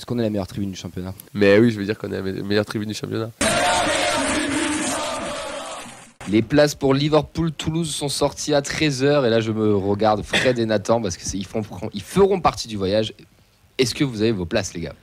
qu'on est la meilleure tribune du championnat? Mais oui, je veux dire qu'on est la meilleure tribune du championnat. Les places pour Liverpool-Toulouse sont sorties à 13h. Et là, je me regarde Fred et Nathan parce qu'ils feront partie du voyage. Est-ce que vous avez vos places, les gars?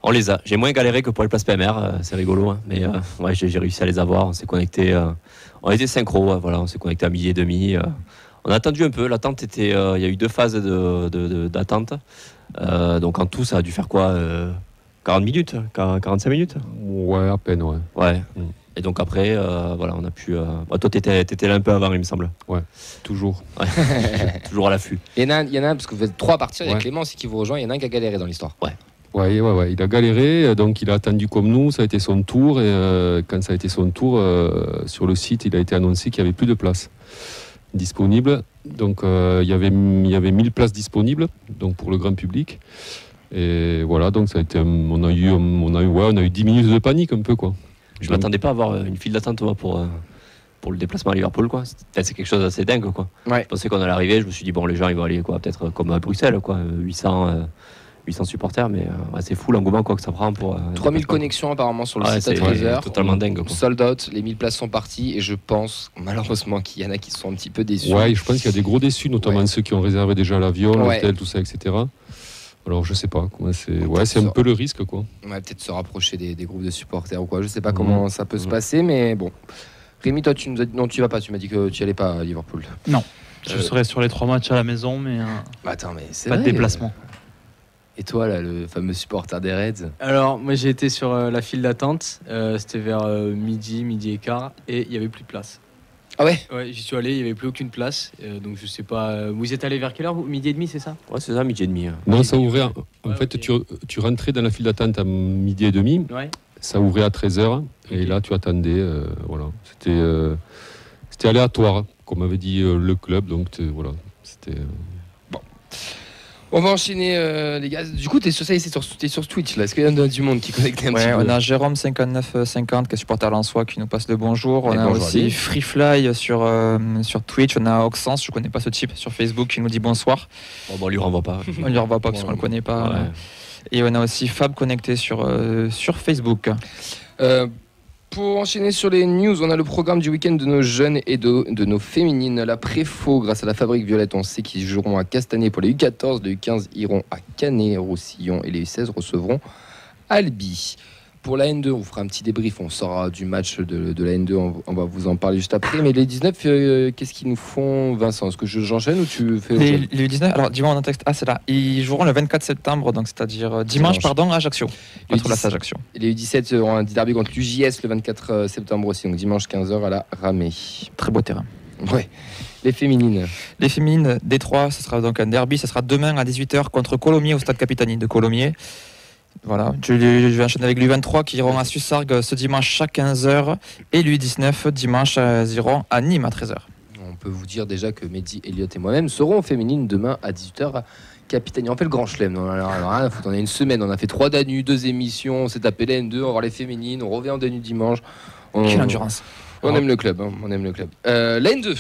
On les a. J'ai moins galéré que pour les places PMR. C'est rigolo. Hein. Mais ouais, j'ai réussi à les avoir. On s'est connecté. On était synchro. Voilà, on s'est connecté à 12h30. On a attendu un peu. L'attente était. Il y a eu 2 phases d'attente. Donc en tout, ça a dû faire quoi 40 minutes 45 minutes? Ouais, à peine, ouais. Ouais. Et donc après, voilà, on a pu. Toi, t'étais là un peu avant, il me semble. Ouais, toujours. Ouais. Toujours à l'affût. Il y en a, parce que vous êtes 3 à partir, il y a Clément aussi qui vous rejoint, il y en a un qui a galéré dans l'histoire. Ouais, il a galéré, donc il a attendu comme nous, ça a été son tour, et quand ça a été son tour, sur le site, il a été annoncé qu'il n'y avait plus de place disponible. Donc il y avait 1000 places disponibles, donc pour le grand public. Et voilà, donc ça a été, on a eu 10 minutes de panique un peu, quoi. Je m'attendais pas à avoir une file d'attente pour le déplacement à Liverpool, quoi. C'est quelque chose d'assez dingue, quoi. Ouais. Je pensais qu'on allait arriver, je me suis dit bon, les gens ils vont aller quoi, peut-être comme à Bruxelles, quoi, 800 supporters, mais c'est fou l'engouement quoi que ça prend pour 3000 connexions apparemment sur le site à 13h. Totalement dingue, quoi. Sold out, les 1000 places sont parties et je pense malheureusement qu'il y en a qui sont un petit peu déçus. Ouais, je pense qu'il y a des gros déçus, notamment ceux qui ont réservé déjà l'avion, l'hôtel, tout ça, etc. Alors je sais pas comment c'est. Ouais, c'est un peu le risque, quoi. On va peut-être se rapprocher des groupes de supporters ou quoi. Je sais pas comment ça peut se passer, mais bon. Rémi, toi, tu nous as dit non, tu vas pas. Tu m'as dit que tu allais pas à Liverpool. Non, je serai sur les 3 matchs à la maison, mais attends, mais c'est pas de déplacement. Et toi, là, le fameux supporter des Reds? Alors, moi, j'ai été sur la file d'attente. C'était vers midi et quart, et il y avait plus de place. Ah ouais? Ouais, j'y suis allé, il n'y avait plus aucune place. Donc je sais pas. Vous êtes allé vers quelle heure? Midi et demi, c'est ça? Ouais, c'est ça, midi et demi. Non, ça ouvrait. En fait, okay. tu rentrais dans la file d'attente à midi et demi. Ouais. Ça ouvrait à 13h. Et là, tu attendais. Voilà. C'était aléatoire, comme avait dit le club. Donc voilà. C'était. Bon. On va enchaîner, les gars. Du coup, t'es sur Twitch, là. Est-ce qu'il y en a du monde qui connecte un petit peu? On a Jérôme5950 qui est supporter lensois qui nous passe le bonjour. On a aussi Freefly sur Twitch. On a Oxens, je connais pas ce type, sur Facebook qui nous dit bonsoir. On lui renvoie pas. On lui renvoie pas parce qu'on le connaît pas. Ouais. Et on a aussi Fab connecté sur Facebook. Pour enchaîner sur les news, on a le programme du week-end de nos jeunes et de nos féminines. La Préfaux, grâce à la Fabrique Violette, on sait qu'ils joueront à Castanet pour les U14. Les U15 iront à Canet-Roussillon et les U16 recevront Albi. Pour la N2, on fera un petit débrief. On saura du match de la N2. On va vous en parler juste après. Mais les 19, qu'est-ce qu'ils nous font, Vincent? Est-ce que j'enchaîne ou tu fais les 19, alors dis-moi mon texte. Ah, c'est là. Ils joueront le 24 septembre, donc c'est-à-dire dimanche, à Ajaccio. Contre la Ajaccio. Les U17 auront un derby contre l'UJS le 24 septembre aussi. Donc dimanche 15h à la Ramée. Très beau terrain. Ouais. Les féminines. Les féminines, Détroit, ce sera donc un derby. Ce sera demain à 18h contre Colomiers au stade Capitani de Colomiers. Voilà, je vais enchaîner avec l'U23 qui iront à Sussargues ce dimanche à 15h et l'U19 dimanche iront à Nîmes à 13h. On peut vous dire déjà que Mehdi, Elliot et moi-même serons féminines demain à 18h à Capitanie. On fait le grand chelem, on a une semaine, on a fait 3 Danus, 2 émissions, on s'est tapé les N2, on va voir les féminines, on revient en Danus dimanche. Quelle endurance. On aime le club, hein, on aime le club. La N2.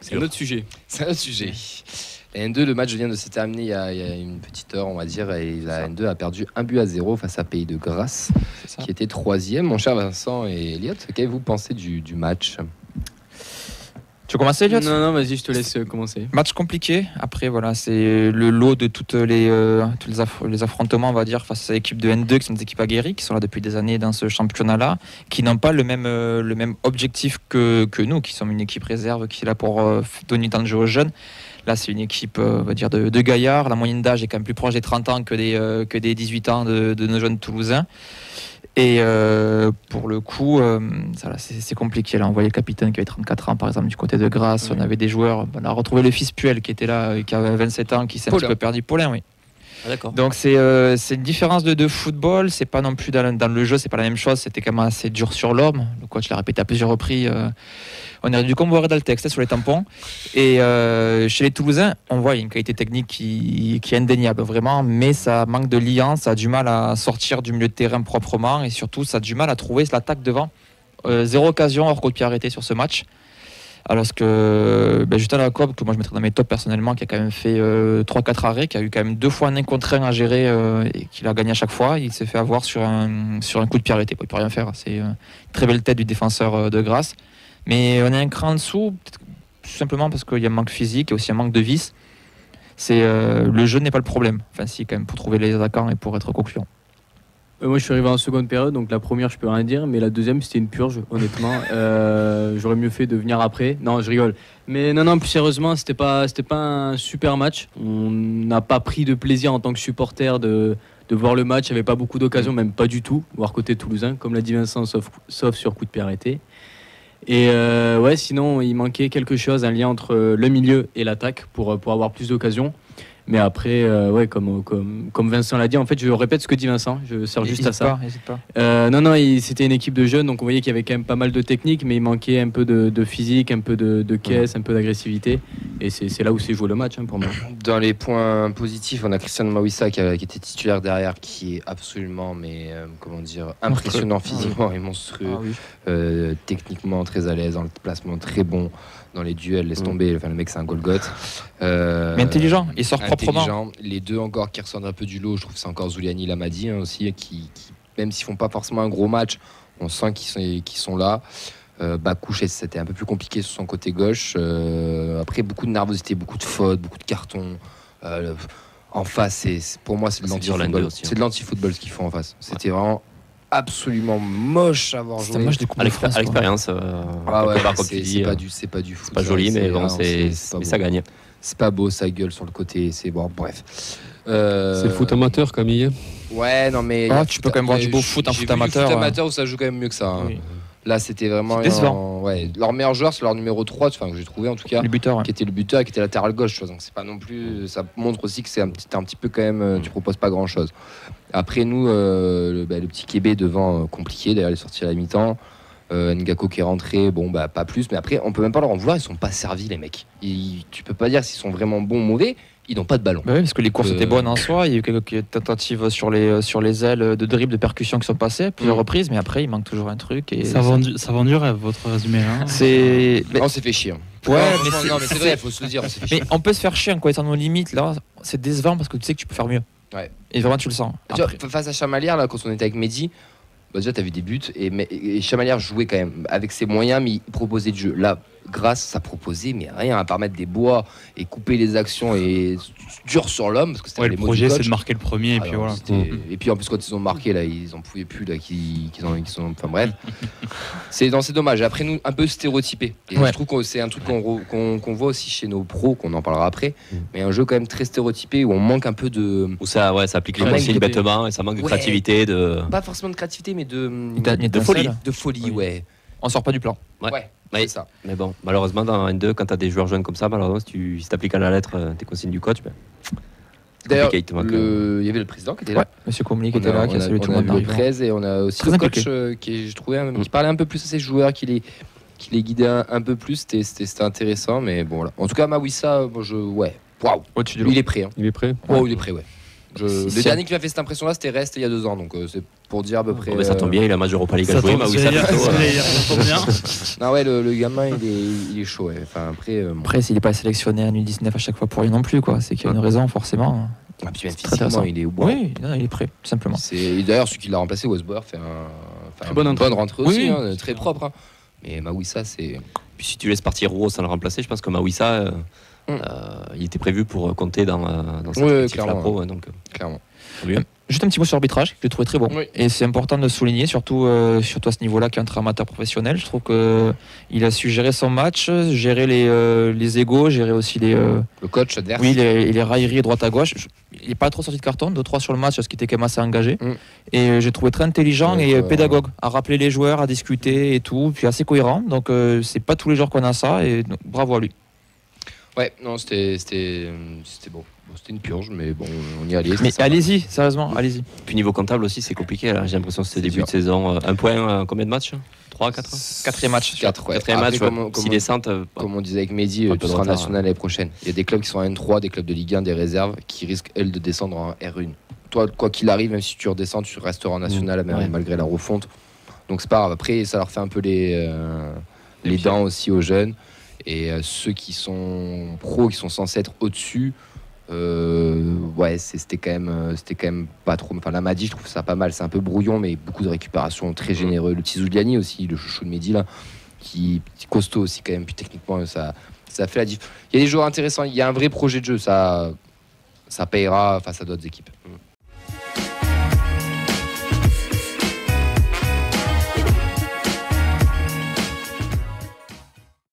C'est un autre sujet. C'est un autre sujet. La N2, le match vient de se terminer il y a une petite heure, on va dire, et la N2 a perdu 1-0 face à Pays de Grasse, qui était 3e. Mon cher Vincent et Elliot, qu'avez-vous pensé du match? Tu veux commencer, Elliot? Non, vas-y, je te laisse commencer. Match compliqué. Après, voilà, c'est le lot de tous les affrontements, on va dire, face à l'équipe de N2, qui sont des équipes aguerries, qui sont là depuis des années dans ce championnat-là, qui n'ont pas le même objectif que nous, qui sommes une équipe réserve, qui est là pour donner temps de jeu aux jeunes. Là, c'est une équipe, on va dire, de gaillards. La moyenne d'âge est quand même plus proche des 30 ans que des 18 ans de nos jeunes Toulousains. Et pour le coup, c'est compliqué. Là, on voyait le capitaine qui avait 34 ans, par exemple, du côté de Grasse. Oui. On avait des joueurs. On a retrouvé le fils Puel qui était là, qui avait 27 ans, qui s'est un petit peu perdu. Paulin, oui. Ah, d'accord. Donc c'est une différence de football. C'est pas non plus dans le jeu, c'est pas la même chose. C'était quand même assez dur sur l'homme. Le coach l'a répété à plusieurs reprises. On aurait dû voir dans le texte sur les tampons. Et chez les Toulousains, on voit une qualité technique qui est indéniable, vraiment, mais ça manque de liant, ça a du mal à sortir du milieu de terrain proprement, et surtout, ça a du mal à trouver l'attaque devant. 0 occasion hors coup de pied arrêté sur ce match. Alors que Justin Lacob, que moi je mettrais dans mes tops personnellement, qui a quand même fait 3-4 arrêts, qui a eu quand même 2 fois un 1 contre 1 à gérer et qu'il a gagné à chaque fois, il s'est fait avoir sur un coup de pied arrêté. Il ne peut rien faire. C'est une très belle tête du défenseur de Grasse. Mais on est un cran en dessous, tout simplement parce qu'il y a un manque physique et aussi un manque de vis. Le jeu n'est pas le problème. Enfin, si, quand même, pour trouver les attaquants et pour être concluant. Moi je suis arrivé en seconde période, donc la première je peux rien dire, mais la deuxième c'était une purge, honnêtement. J'aurais mieux fait de venir après. Non, je rigole. Mais non, plus sérieusement, c'était pas un super match. On n'a pas pris de plaisir en tant que supporter de voir le match. Il n'y avait pas beaucoup d'occasions, même pas du tout, voir côté toulousain, comme l'a dit Vincent, sauf sur coup de pied arrêté. Et sinon il manquait quelque chose, un lien entre le milieu et l'attaque pour avoir plus d'occasions. Mais après, comme Vincent l'a dit, en fait, je répète ce que dit Vincent, je sers juste à ça. Hésite pas. C'était une équipe de jeunes, donc on voyait qu'il y avait quand même pas mal de technique, mais il manquait un peu de physique, un peu de caisse, un peu d'agressivité. Et c'est là où s'est joué le match pour moi. Dans les points positifs, on a Christian Mawissa qui était titulaire derrière, qui est absolument, impressionnant physiquement et monstrueux. Ah oui. Techniquement très à l'aise, dans le placement très bon. Dans les duels, laisse tomber. Enfin, le mec, c'est un Golgoth. Mais intelligent, il sort proprement. Les deux encore qui ressortent un peu du lot, je trouve que c'est encore Zuliani Lamadi aussi, qui, même s'ils font pas forcément un gros match, on sent qu'ils sont là. Bakouche, c'était un peu plus compliqué sur son côté gauche. Après, beaucoup de nervosité, beaucoup de fautes, beaucoup de cartons. En face, pour moi, c'est de l'anti-football. C'est de l'anti-football ce qu'ils font en face. C'était vraiment absolument moche à avoir joué. Moche du coup à l'expérience. C'est pas du foot. C'est pas joli, mais bon, mais ça gagne. C'est pas beau, ça gueule sur le côté. C'est bon, bref. C'est le foot amateur, Camille. Ouais, non, mais. Tu peux quand même voir du beau foot en foot amateur. Foot amateur où ça joue quand même mieux que ça. Hein. Oui. Là, c'était vraiment. Leur meilleur joueur, c'est leur numéro 3, que j'ai trouvé en tout cas. Le buteur. Qui était le buteur et qui était latéral gauche. Donc, c'est pas non plus. Ça montre aussi que c'est un petit peu quand même. Tu proposes pas grand chose. Après, nous, le petit Québé devant, compliqué. D'ailleurs, il est sorti à la mi-temps. Ngako qui est rentré, pas plus. Mais après, on peut même pas leur en vouloir. Ils sont pas servis, les mecs. Tu peux pas dire s'ils sont vraiment bons ou mauvais. Ils n'ont pas de ballon. Oui, parce que les courses étaient bonnes en soi. Il y a eu quelques tentatives sur les ailes de dribble, de percussion qui sont passées à plusieurs reprises, mais après il manque toujours un truc. Et ça vend du rêve, votre résumé là. On s'est fait chier. Ouais, mais c'est vrai, il faut se le dire. On s'est fait chier. Mais on peut se faire chier en connaissant nos limites. Là, c'est décevant parce que tu sais que tu peux faire mieux. Ouais. Et vraiment tu le sens. Face à Chamalières, là, quand on était avec Mehdi, déjà tu as vu des buts et Chamalières jouait quand même avec ses moyens, mais il proposait du jeu. Là, Grasse, ça proposait, mais rien à part mettre des bois et couper les actions et dur sur l'homme. Parce que c'était le projet, c'est de marquer le premier. Et puis voilà. Et puis en plus, quand ils ont marqué, là, ils en pouvaient plus. Là, enfin bref. C'est dommage. Après, nous, un peu stéréotypé. Et je trouve que c'est un truc qu'on voit aussi chez nos pros, qu'on en parlera après. Mais un jeu quand même très stéréotypé où on manque un peu de. Où ça applique les consignes bêtement et ça manque de créativité. Pas forcément de créativité, mais de folie. De folie, ouais. On sort pas du plan. Ouais. Oui, ça. Mais bon, malheureusement, dans N2, quand tu as des joueurs jeunes comme ça, malheureusement, si tu appliques à la lettre tes consignes du coach, d'ailleurs, il y avait le président qui était là. Ouais, Monsieur Comely qui était là, qui a salué tout le monde. On a vu le 13 et on a aussi le coach qui parlait un peu plus à ses joueurs, qui les guidait un peu plus. C'était intéressant, mais bon, voilà. En tout cas, Mawissa, waouh. Il est prêt. Hein. Il est prêt. Il est prêt, ouais. Le dernier qui m'a fait cette impression-là, c'était Rest il y a 2 ans, donc c'est pour dire à peu près. Ça tombe bien, il a un match Europa League à jouer, Mawissa plutôt. Ça tombe bien. Non, ouais, le gamin, il est chaud. Ouais. Enfin, après, s'il n'est pas sélectionné à U19 à chaque fois pour rien non plus, quoi. C'est qu'il y a une raison, forcément. Puis même physiquement, il est Oui, il est prêt, tout simplement. D'ailleurs, celui qui l'a remplacé, Westbauer, fait une bonne rentrée aussi, très propre. Hein. Mais Mawissa, c'est. Puis si tu laisses partir Roux sans le remplacer, je pense que Mawissa. Il était prévu pour compter dans cette équipe la pro, donc clairement. Juste un petit mot sur l'arbitrage, que je trouvais très bon. Oui. Et c'est important de le souligner, surtout à ce niveau-là, qui est entre amateur professionnel. Je trouve qu'il a su gérer son match, gérer les égos, gérer aussi le coach adverse. Oui, les railleries droite à gauche. Il n'est pas trop sorti de carton, 2-3 sur le match, ce qui était quand même assez engagé. Et j'ai trouvé très intelligent et pédagogue, à rappeler les joueurs, à discuter et tout, puis assez cohérent. Donc c'est pas tous les jours qu'on a ça, et donc, bravo à lui. Ouais, non, c'était bon. C'était une purge, mais bon, on y allait. Mais allez-y, sérieusement, allez-y. Puis niveau comptable aussi, c'est compliqué. Là. J'ai l'impression que c'est début de saison. Un point, combien de matchs 3, 4 Quatrième match. 4, ouais. Quatrième match, si descente. Comme on disait avec Mehdi, tu seras national l'année prochaine. Il y a des clubs qui sont en N3, des clubs de Ligue 1, des réserves, qui risquent, elles, de descendre en R1. Toi, quoi qu'il arrive, même si tu redescends, tu resteras en national, malgré la refonte. Donc c'est pas grave. Après, ça leur fait un peu les dents aussi aux jeunes. Et ceux qui sont pros, qui sont censés être au-dessus, c'était quand même pas trop. Enfin, l'Amadi, je trouve ça pas mal. C'est un peu brouillon, mais beaucoup de récupération, très généreux. Le petit Zouliani aussi, le chouchou de Mehdi, là, qui est costaud aussi, quand même. Puis techniquement, ça fait la diff. Il y a des joueurs intéressants. Il y a un vrai projet de jeu. Ça payera face à d'autres équipes.